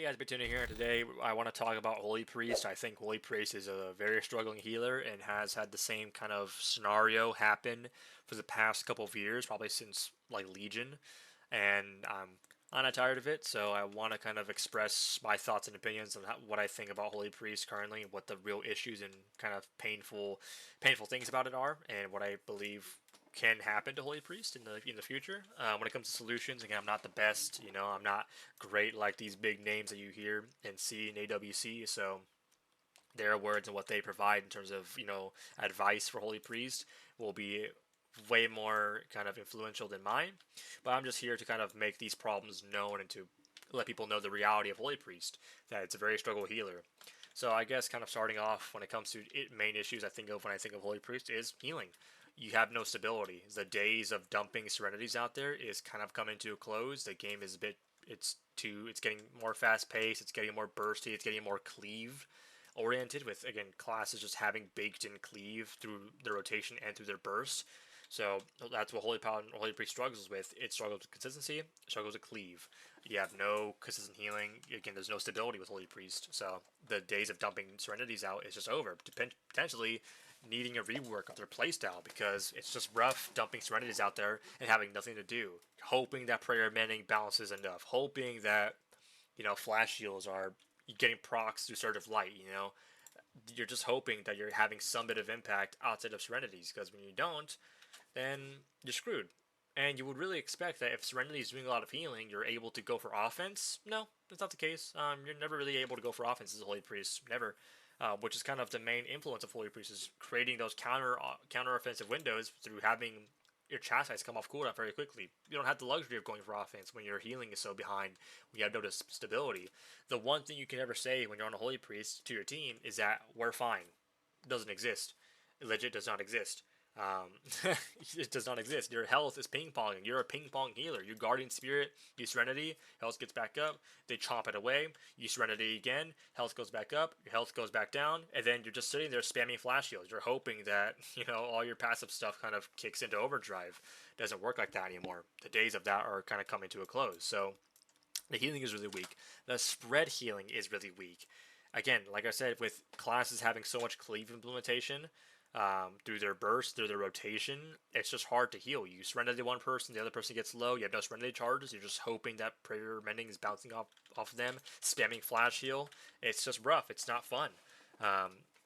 Hey guys, been tuning here. Today I want to talk about Holy Priest. I think Holy Priest is a very struggling healer and has had the same kind of scenario happen for the past couple of years, probably since like Legion, and I'm kind of tired of it. So I want to kind of express my thoughts and opinions on what I think about Holy Priest currently, what the real issues and kind of painful things about it are, and what I believe can happen to Holy Priest in the future. When it comes to solutions, again, I'm not the best. I'm not great like these big names that you hear and see in AWC. So their words and what they provide in terms of advice for Holy Priest will be way more kind of influential than mine. But I'm just here to kind of make these problems known and to let people know the reality of Holy Priest, that it's a very struggle healer. So I guess kind of starting off when it comes to main issues I think of when I think of Holy Priest is healing. You have no stability. The days of dumping serenities out there is kind of coming to a close. The game is a bit it's getting more fast paced, it's getting more bursty, it's getting more cleave oriented with again classes just having baked in cleave through their rotation and through their burst. So that's what Holy Paladin or Holy Priest struggles with. It struggles with consistency, it struggles with cleave. You have no consistent healing. Again, there's no stability with Holy Priest. So the days of dumping serenities out is just over. Potentially needing a rework of their playstyle because it's just rough dumping serenities out there and having nothing to do. Hoping that prayer mending balances enough. Hoping that flash heals are getting procs through Surge of Light. You're just hoping that you're having some bit of impact outside of serenities, because when you don't, then you're screwed. And you would really expect that if Serenity is doing a lot of healing, you're able to go for offense. No, that's not the case. You're never really able to go for offense as a Holy Priest. Never. Which is kind of the main influence of Holy Priest, is creating those counter offensive windows through having your chastise come off cooldown very quickly. You don't have the luxury of going for offense when your healing is so behind, when you have no stability. The one thing you can ever say when you're on a Holy Priest to your team is that we're fine. It doesn't exist. It legit does not exist. It does not exist. Your health is ping ponging. You're a ping pong healer. You Guardian Spirit, you Serenity, health gets back up. They chomp it away. You Serenity again, health goes back up. Your health goes back down, and then you're just sitting there spamming flash heals. You're hoping that all your passive stuff kind of kicks into overdrive. It doesn't work like that anymore. The days of that are kind of coming to a close. So the healing is really weak. The spread healing is really weak. Again, like I said, with classes having so much cleave implementation, through their burst, through their rotation, it's just hard to heal. You surrender to one person, the other person gets low, you have no surrender charges, you're just hoping that prayer mending is bouncing off of them, spamming flash heal. It's just rough, it's not fun.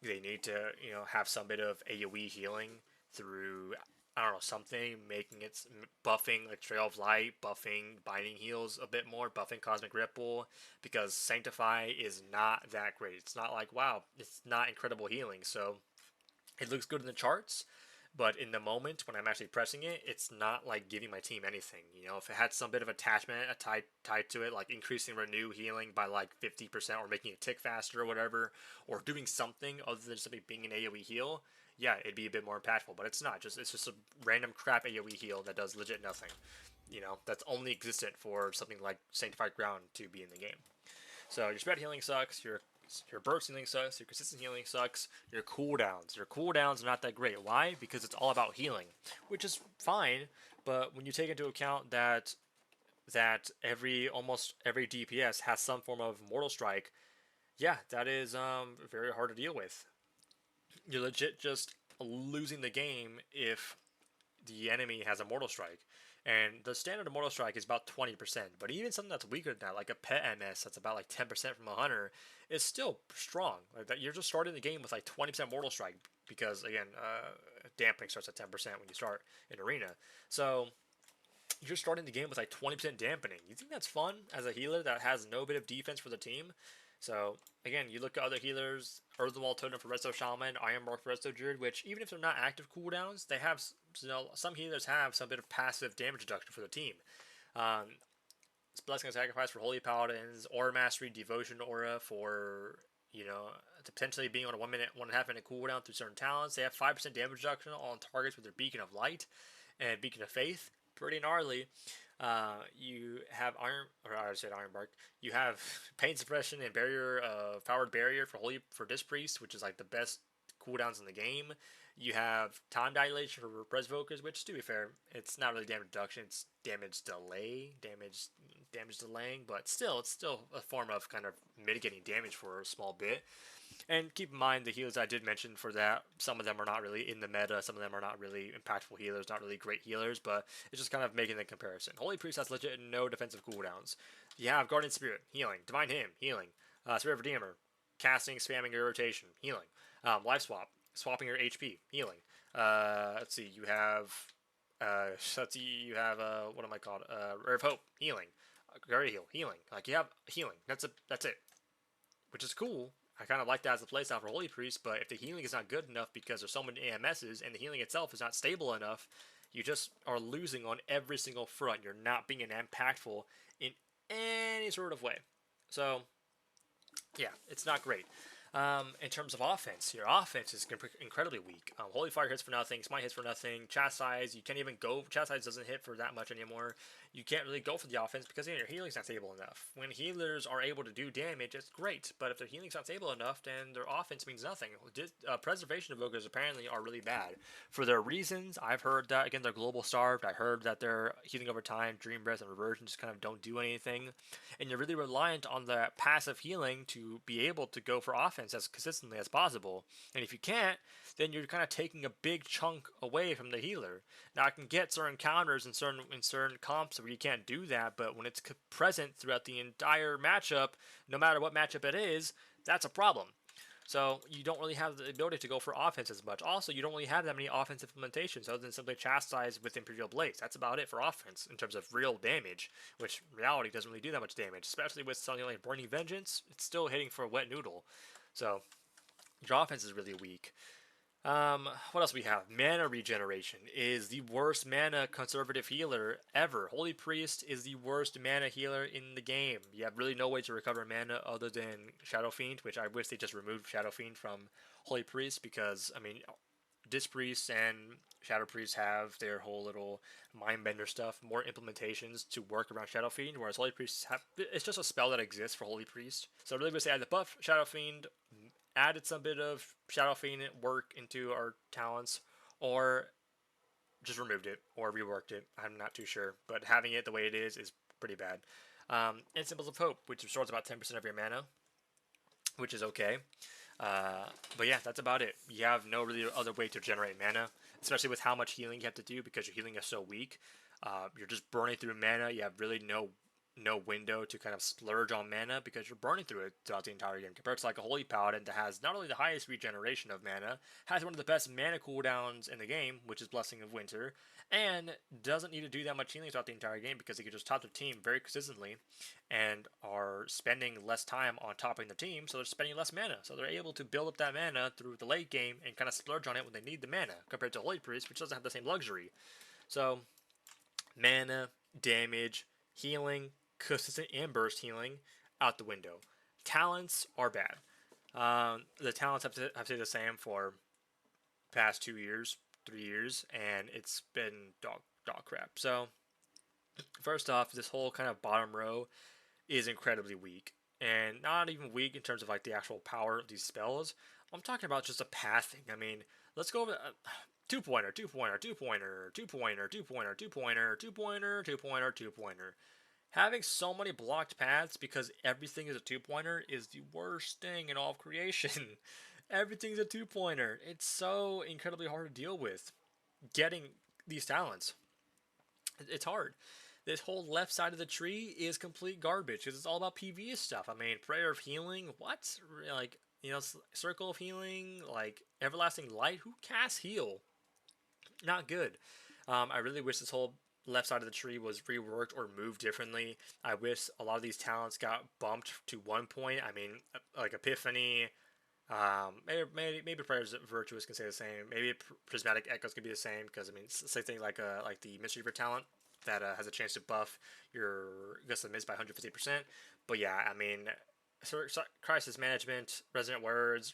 They need to, have some bit of AoE healing through, I don't know, something, making it buffing like Trail of Light, buffing Binding Heals a bit more, buffing Cosmic Ripple, because Sanctify is not that great. It's not like, wow, it's not incredible healing, so it looks good in the charts, but in the moment when I'm actually pressing it, it's not like giving my team anything. If it had some bit of attachment tied to it, like increasing renew healing by like 50% or making it tick faster or whatever, or doing something other than simply being an AoE heal, yeah, it'd be a bit more impactful. But it's not. It's just a random crap AoE heal that does legit nothing. That's only existent for something like Sanctified Ground to be in the game. So your spread healing sucks. Your burst healing sucks. Your consistent healing sucks. Your cooldowns are not that great. Why? Because it's all about healing, which is fine. But when you take into account that almost every DPS has some form of Mortal Strike, yeah, that is very hard to deal with. You're legit just losing the game if the enemy has a Mortal Strike. And the standard Immortal Strike is about 20%, but even something that's weaker than that, like a Pet MS that's about like 10% from a Hunter, is still strong. Like that, you're just starting the game with like 20% Mortal Strike, because again, dampening starts at 10% when you start in Arena. So you're starting the game with like 20% dampening. You think that's fun as a healer that has no bit of defense for the team? So again, you look at other healers, Earthenwall Totem for Resto Shaman, Ironbark for Resto Druid, which even if they're not active cooldowns, they have, some healers have some bit of passive damage reduction for the team. Blessing and Sacrifice for Holy Paladins, Aura Mastery, Devotion Aura for, potentially being on a 1 minute, 1.5 minute cooldown through certain talents. They have 5% damage reduction on targets with their Beacon of Light and Beacon of Faith. Pretty gnarly. You have Ironbark. You have Pain Suppression and Barrier, Powered Barrier for Disc Priest, which is like the best cooldowns in the game. You have Time Dilation for Presvokers, which, to be fair, it's not really damage reduction, it's damage delay, damage damage delaying, but still, it's still a form of kind of mitigating damage for a small bit. And keep in mind the healers I did mention for that, some of them are not really in the meta, some of them are not really impactful healers, not really great healers, but it's just kind of making the comparison. Holy Priest has legit no defensive cooldowns. You have Guardian Spirit, healing. Divine Hymn, healing. Spirit of Redeemer, casting, spamming your rotation, healing. Life Swap, swapping your HP, healing. Let's see, you have... you have, what am I called? Rare of Hope, healing. Guardian Heal, healing. Like, you have healing. That's it. Which is cool. I kind of like that as a playstyle for Holy Priest, but if the healing is not good enough because there's so many AMSs and the healing itself is not stable enough, you just are losing on every single front. You're not being impactful in any sort of way. So, yeah, it's not great. In terms of offense, your offense is incredibly weak. Holy Fire hits for nothing. Smite hits for nothing. Chastise, you can't even go. Chastise doesn't hit for that much anymore. You can't really go for the offense because your healing's not stable enough. When healers are able to do damage, it's great. But if their healing's not stable enough, then their offense means nothing. Preservation Evokers apparently are really bad. For their reasons, I've heard that, again, they're global starved. I heard that they're healing over time. Dream Breath and Reversion just kind of don't do anything. And you're really reliant on the passive healing to be able to go for offense as consistently as possible. And if you can't, then you're kind of taking a big chunk away from the healer. Now, I can get certain counters in certain comps where you can't do that, but when it's present throughout the entire matchup, no matter what matchup it is, that's a problem. So you don't really have the ability to go for offense as much. Also, you don't really have that many offense implementations other than simply Chastise with Imperial Blaze. That's about it for offense in terms of real damage, which in reality doesn't really do that much damage, especially with something like Burning Vengeance. It's still hitting for a wet noodle. So your offense is really weak. What else we have? Mana regeneration is the worst mana conservative healer ever. Holy Priest is the worst mana healer in the game. You have really no way to recover mana other than Shadow Fiend, which I wish they just removed Shadow Fiend from Holy Priest because, I mean, Disc Priest and Shadow Priest have their whole little Mindbender stuff, more implementations to work around Shadow Fiend, whereas Holy Priest it's just a spell that exists for Holy Priest. So I really wish they had the buff Shadow Fiend, added some bit of Shadow Fiend work into our talents, or just removed it, or reworked it. I'm not too sure, but having it the way it is pretty bad. And Symbols of Hope, which restores about 10% of your mana, which is okay. But yeah, that's about it. You have no really other way to generate mana, especially with how much healing you have to do because your healing is so weak. You're just burning through mana. You have really no window to kind of splurge on mana because you're burning through it throughout the entire game compared to like a Holy Paladin that has not only the highest regeneration of mana, has one of the best mana cooldowns in the game, which is Blessing of Winter, and doesn't need to do that much healing throughout the entire game because they can just top their team very consistently and are spending less time on topping the team, so they're spending less mana. So they're able to build up that mana through the late game and kind of splurge on it when they need the mana compared to Holy Priest, which doesn't have the same luxury. So mana, damage, healing, consistent and burst healing out the window. Talents are bad. The talents have stayed the same for past 2 years, 3 years, and it's been dog crap. So first off, this whole kind of bottom row is incredibly weak, and not even weak in terms of like the actual power of these spells. I'm talking about just a pathing. I mean, let's go over 2-pointer, 2-pointer, 2-pointer, 2-pointer, 2-pointer, 2-pointer, 2-pointer, 2-pointer, 2-pointer. Having so many blocked paths because everything is a 2-pointer is the worst thing in all of creation. Everything's a 2-pointer. It's so incredibly hard to deal with getting these talents. It's hard. This whole left side of the tree is complete garbage because it's all about PvE stuff. I mean, Prayer of Healing, what? Like, you know, Circle of Healing, like Everlasting Light. Who casts heal? Not good. I really wish this whole left side of the tree was reworked or moved differently. I wish a lot of these talents got bumped to 1 point. I mean, like Epiphany, maybe Prayers Virtuous can say the same. Maybe Prismatic Echoes can be the same because I mean, same thing like the Mischief talent that has a chance to buff your Gust of Mist by 150%. But yeah, I mean, Crisis Management, Resonant Words,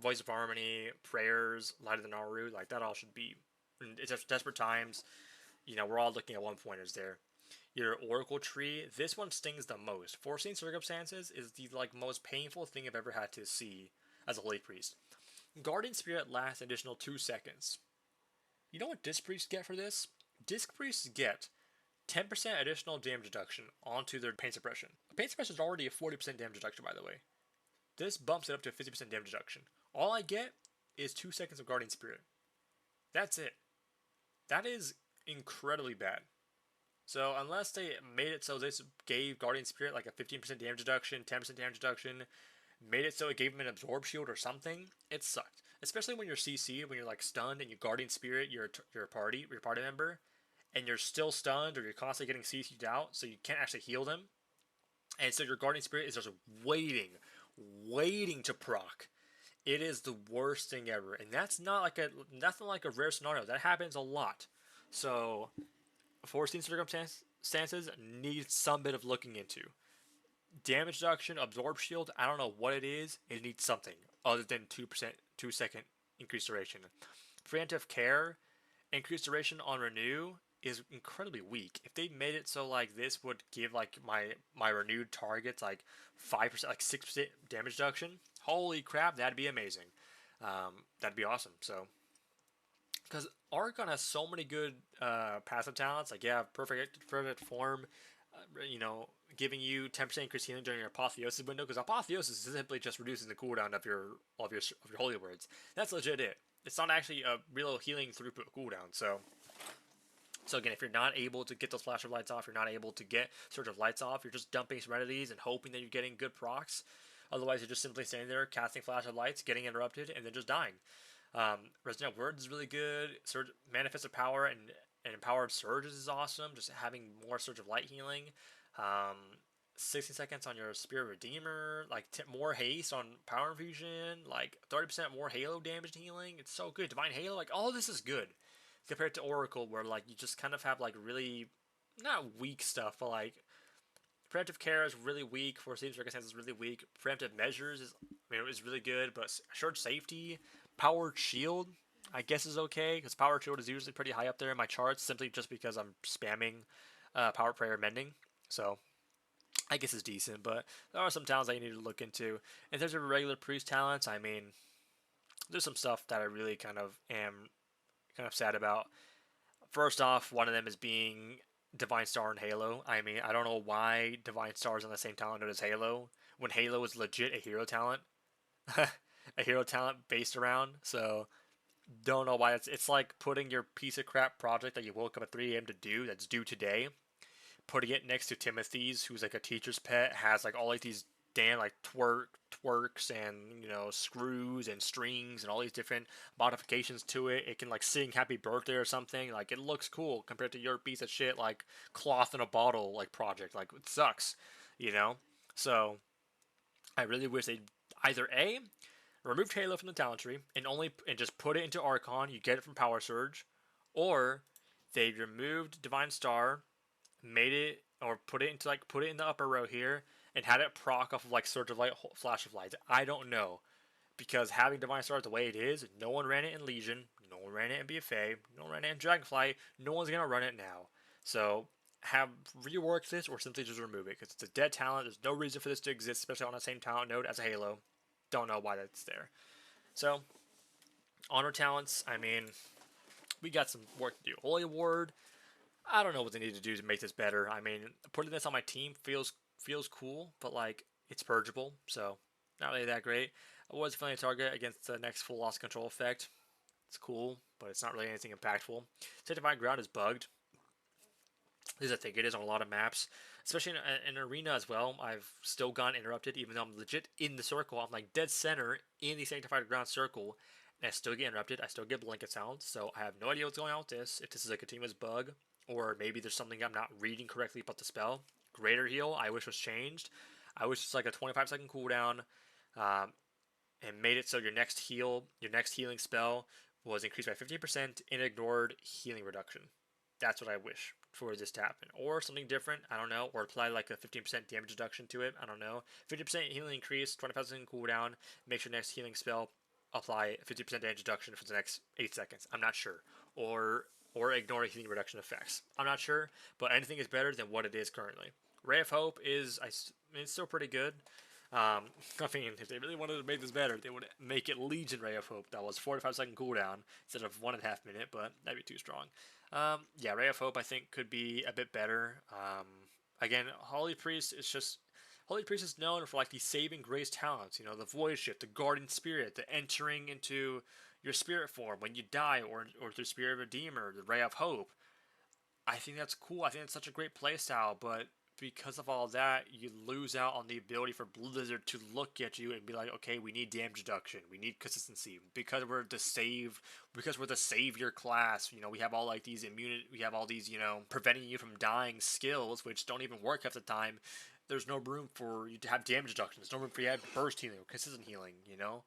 Voice of Harmony, Prayers, Light of the Naru, like that all should be. It's just desperate times. You know, we're all looking at 1-pointers there. Your Oracle tree, this one stings the most. Foreseen Circumstances is the like most painful thing I've ever had to see as a Holy Priest. Guardian Spirit lasts an additional 2 seconds. You know what Disc Priests get for this? Disc Priests get 10% additional damage reduction onto their pain suppression. Pain suppression is already a 40% damage reduction, by the way. This bumps it up to a 50% damage reduction. All I get is 2 seconds of Guardian Spirit. That's it. That is incredibly bad. So unless they made it so this gave Guardian Spirit like a 15% damage reduction, 10% damage reduction, made it so it gave him an absorb shield or something, it sucked. Especially when you're CC'd, when you're like stunned and you Guardian Spirit your party member, and you're still stunned or you're constantly getting CC'd out, so you can't actually heal them. And so your Guardian Spirit is just waiting to proc. It is the worst thing ever, and that's not like a rare scenario. That happens a lot. So, foreseen circumstances need some bit of looking into. Damage reduction, absorb shield. I don't know what it is. It needs something other than 2% increased duration. Preemptive care, increased duration on renew is incredibly weak. If they made it so like this would give like my renewed targets like 5%, like 6% damage reduction, holy crap, that'd be amazing. That'd be awesome. So, because Archon has so many good passive talents, like yeah, perfect form, giving you 10% increased healing during your apotheosis window. Because apotheosis is simply just reducing the cooldown of your holy words. That's legit it. It's not actually a real healing throughput cooldown. So again, if you're not able to get those flash of lights off, you're not able to get Surge of Lights off, you're just dumping Serenities and hoping that you're getting good procs. Otherwise, you're just simply standing there, casting Flash of Lights, getting interrupted, and then just dying. Resonant Words is really good. Surge, Manifest of Power and Empowered Surges is awesome. Just having more Surge of Light healing. 60 seconds on your Spirit Redeemer. Like more haste on Power Infusion. Like 30% more Halo damage healing. It's so good. Divine Halo. Like all this is good. Compared to Oracle, where like you just kind of have like really not weak stuff, but like preemptive care is really weak. Foreseen circumstances is really weak. Preemptive measures is really good, but assured safety, powered shield, I guess is okay because powered shield is usually pretty high up there in my charts simply just because I'm spamming power prayer mending. So I guess it's decent, but there are some talents that you need to look into. In terms of regular priest talents, I mean, there's some stuff that I really kind of sad about. First off, one of them is being Divine Star and Halo. I mean, I don't know why Divine Star is on the same talent node as Halo, when Halo is legit a hero talent. A hero talent based around, so don't know why it's like putting your piece of crap project that you woke up at 3 a.m. to do, that's due today, putting it next to Timothy's, who's like a teacher's pet, has like all like these damn like twerks and screws and strings and all these different modifications to it. It can like sing happy birthday or something. Like it looks cool compared to your piece of shit like cloth in a bottle like project. Like it sucks, So I really wish they either A, removed Halo from the talent tree and just put it into Archon. You get it from Power Surge, or they removed Divine Star, made it or put it in the upper row here and had it proc off of like Surge of Light, Flash of Light. I don't know, because having Divine Star the way it is, no one ran it in Legion, no one ran it in BFA, no one ran it in Dragonflight, no one's gonna run it now. So have reworked this or simply just remove it because it's a dead talent. There's no reason for this to exist, especially on the same talent node as a Halo. Don't know why that's there. So honor talents, I mean, we got some work to do. Holy Award, I don't know what they need to do to make this better. I mean, putting this on my team feels cool, but like it's purgeable, so not really that great. I was feeling a target against the next full loss control effect. It's cool, but it's not really anything impactful. Sanctified Ground is bugged. At least I think it is on a lot of maps, especially in arena as well. I've still gotten interrupted, even though I'm legit in the circle. I'm like dead center in the Sanctified Ground circle, and I still get interrupted. I still get blanket sounds, so I have no idea what's going on with this. If this is a continuous bug, or maybe there's something I'm not reading correctly about the spell. Greater Heal, I wish was changed. I wish it's like a 25-second cooldown, and made it so your next healing spell was increased by 15% and ignored healing reduction. That's what I wish for this to happen. Or something different, I don't know. Or apply like a 15% damage reduction to it, I don't know. 50% healing increase, 25-second cooldown, make your next healing spell apply 50% damage reduction for the next 8 seconds. I'm not sure. Or ignore healing reduction effects. I'm not sure, but anything is better than what it is currently. Ray of Hope is, it's still pretty good. I mean, if they really wanted to make this better, they would make it Legion Ray of Hope. That was 45-second cooldown instead of 1.5 minute, but that'd be too strong. Yeah, Ray of Hope I think could be a bit better. Again, Holy Priest is known for like these saving grace talents. You know, the Void Shift, the Guardian Spirit, the entering into your spirit form when you die, or through Spirit of Redeemer, the Ray of Hope. I think that's cool. I think it's such a great playstyle, but because of all that, you lose out on the ability for Blizzard to look at you and be like, okay, we need damage reduction, we need consistency, because we're the savior class. You know, we have all like these immunity, we have all these, you know, preventing you from dying skills, which don't even work half the time. There's no room for you to have damage reduction. There's no room for you to have burst healing or consistent healing. You know,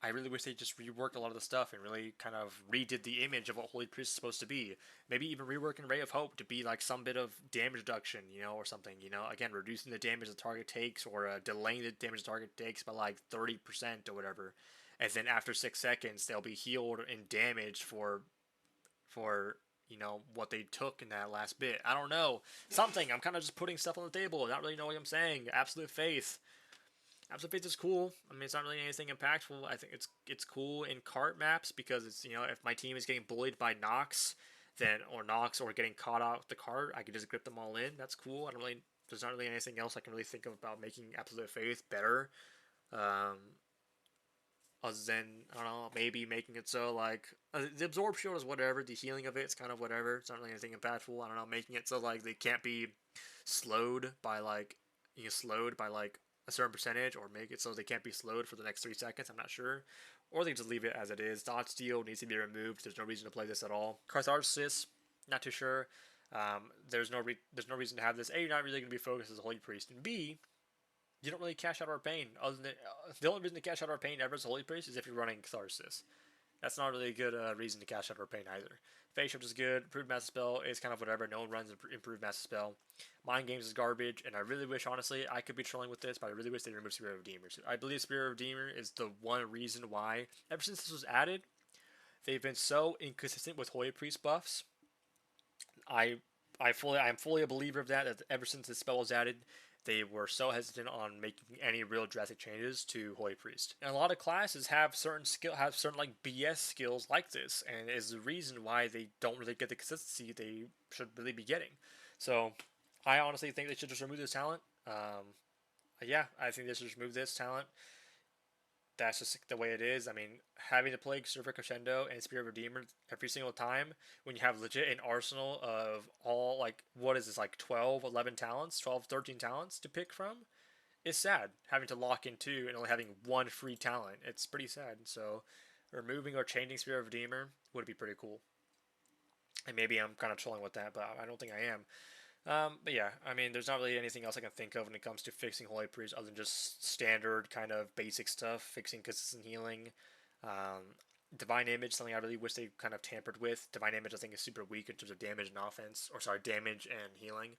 I really wish they just reworked a lot of the stuff and really kind of redid the image of what Holy Priest is supposed to be. Maybe even reworking Ray of Hope to be like some bit of damage reduction, you know, or something. You know, again, reducing the damage the target takes, or delaying the damage the target takes by like 30% or whatever. And then after 6 seconds, they'll be healed and damaged for you know what they took in that last bit. I don't know, something. I'm kind of just putting stuff on the table. Not really know what I'm saying. Absolute Faith. Absolute Faith is cool. I mean, it's not really anything impactful. I think it's cool in cart maps because it's, you know, if my team is getting bullied by Nox, or getting caught out the cart, I can just grip them all in. That's cool. I don't really There's not really anything else I can really think of about making Absolute Faith better. Um, Other than, I don't know, maybe making it so like the absorb shield is whatever. The healing of it's kind of whatever. It's not really anything impactful. I don't know, making it so like they can't be slowed by like a certain percentage, or make it so they can't be slowed for the next 3 seconds. I'm not sure, or they just leave it as it is. Dodge steal needs to be removed. There's no reason to play this at all. Catharsis, not too sure. There's no reason to have this. A, you're not really going to be focused as a Holy Priest, and B, you don't really cash out Arcane. Other than the only reason to cash out Arcane ever as a Holy Priest is if you're running Catharsis. That's not really a good reason to cash out Arcane either. Phase Shift is good. Improved Master Spell is kind of whatever. No one runs Improved Master Spell. Mind Games is garbage, and I really wish, honestly, I could be trolling with this, but I really wish they removed Spirit of Redeemer. I believe Spirit of Redeemer is the one reason why, ever since this was added, they've been so inconsistent with Holy Priest buffs. I'm fully a believer of that. That ever since this spell was added, they were so hesitant on making any real drastic changes to Holy Priest. And a lot of classes have certain like BS skills like this, and is the reason why they don't really get the consistency they should really be getting. So I honestly think they should just remove this talent. Yeah, I think they should just remove this talent. That's just the way it is. I mean, having to play Surfer Crescendo and Spirit of Redeemer every single time when you have legit an arsenal of all, like, what is this, like 12, 11 talents, 12, 13 talents to pick from, is sad. Having to lock in two and only having one free talent. It's pretty sad. So, removing or changing Spirit of Redeemer would be pretty cool. And maybe I'm kind of trolling with that, but I don't think I am. But yeah, I mean, there's not really anything else I can think of when it comes to fixing Holy Priest other than just standard kind of basic stuff, fixing consistent healing. Um, Divine Image, something I really wish they kind of tampered with. Divine Image, I think, is super weak in terms of damage and offense, or sorry, damage and healing.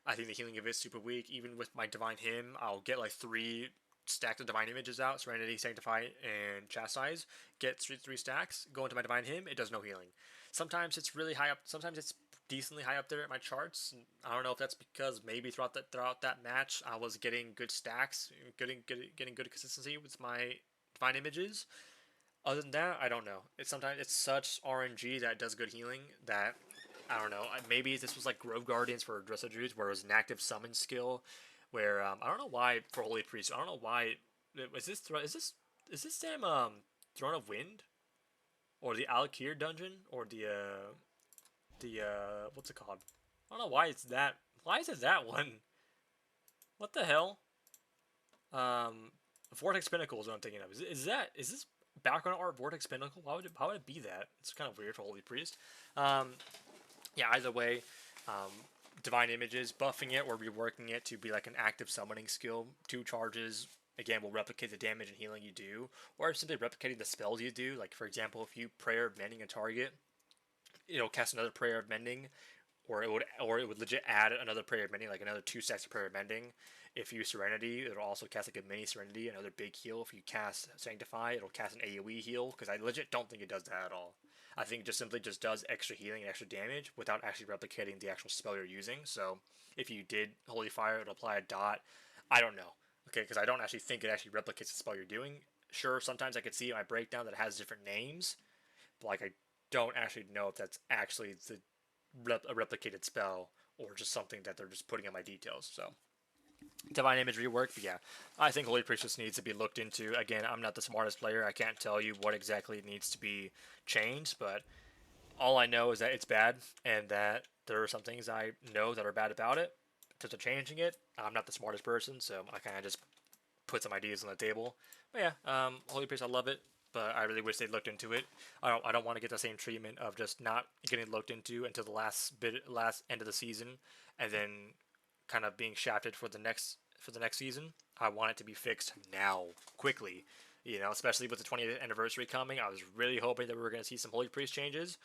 I think the healing of it is super weak. Even with my Divine Hymn, I'll get like 3 stacks of Divine Images out: Serenity, Sanctify, and Chastise. Get three stacks, go into my Divine Hymn, it does no healing. Sometimes it's really high up, sometimes it's decently high up there at my charts. I don't know if that's because maybe throughout that match I was getting good stacks, getting good consistency with my Divine Images. Other than that, I don't know. It's such RNG that it does good healing that I don't know. Maybe this was like Grove Guardians for Dressed Druids, where it was an active summon skill. Where I don't know why for Holy Priest. I don't know why. Is this damn Throne of Wind, or the Alkir dungeon, or the what's it called? I don't know why it's that. Why is it that one? What the hell? Vortex Pinnacle is what I'm thinking of. Is this background art Vortex Pinnacle? How would it be that? It's kind of weird for Holy Priest. Yeah. Either way, um, Divine Images, buffing it or reworking it to be like an active summoning skill. 2 charges. Again, will replicate the damage and healing you do, or simply replicating the spells you do. Like, for example, if you Prayer of Mending a target, it'll cast another Prayer of Mending, or it would legit add another Prayer of Mending, like another 2 stacks of Prayer of Mending. If you use Serenity, it'll also cast like a mini Serenity, another big heal. If you cast Sanctify, it'll cast an AoE heal, because I legit don't think it does that at all. I think it just simply just does extra healing and extra damage without actually replicating the actual spell you're using. So if you did Holy Fire, it'll apply a dot. I don't know. Okay, because I don't actually think it actually replicates the spell you're doing. Sure, sometimes I could see in my breakdown that it has different names, but like I don't actually know if that's actually a replicated spell or just something that they're just putting in my details. So Divine Image rework, but yeah, I think Holy Priest just needs to be looked into. Again, I'm not the smartest player. I can't tell you what exactly needs to be changed, but all I know is that it's bad and that there are some things I know that are bad about it. In terms of changing it, I'm not the smartest person, so I kind of just put some ideas on the table. But yeah, Holy Priest, I love it, but I really wish they'd looked into it. I don't want to get the same treatment of just not getting looked into until the last end of the season, and then kind of being shafted for the next season. I want it to be fixed now, quickly. You know, especially with the 20th anniversary coming, I was really hoping that we were going to see some Holy Priest changes.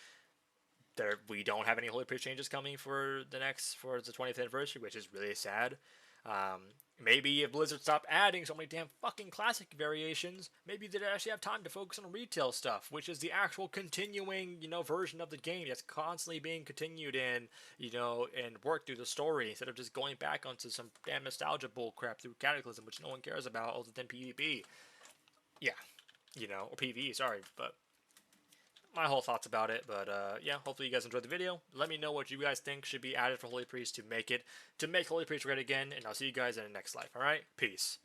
We don't have any Holy Priest changes coming for the 20th anniversary, which is really sad. Um, Maybe if Blizzard stopped adding so many damn fucking classic variations, maybe they'd actually have time to focus on retail stuff, which is the actual continuing, version of the game that's constantly being continued and, and worked through the story instead of just going back onto some damn nostalgia bullcrap through Cataclysm, which no one cares about other than PvP. Yeah, or PvE, sorry, but my whole thoughts about it. But yeah, hopefully you guys enjoyed the video. Let me know what you guys think should be added for Holy Priest to make Holy Priest great again, and I'll see you guys in the next life. All right, peace.